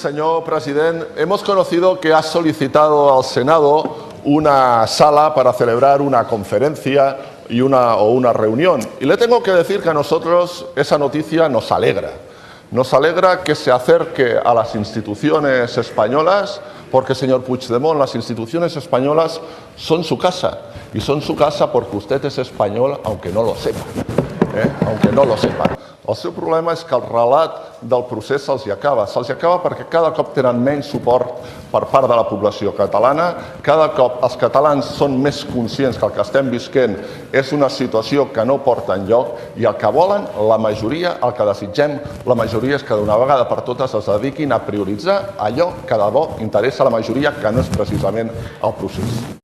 señor presidente. Hemos conocido que ha solicitado al Senado una sala para celebrar una conferencia o una reunión. Y le tengo que decir que a nosotros esa noticia nos alegra. Nos alegra que se acerque a las instituciones españolas, porque, señor Puigdemont, las instituciones españolas son su casa. Y son su casa porque usted es español, aunque no lo sepa. Aunque no lo sepa. El seu problema és que el relat del procés se'ls acaba. Se'ls acaba perquè cada cop tenen menys suport per part de la població catalana, cada cop els catalans són més conscients que el que estem visquent és una situació que no porta enlloc i el que volen, la majoria, el que desitgem, la majoria és que d'una vegada per totes es dediquin a prioritzar allò que de bo interessa a la majoria, que no és precisament el procés.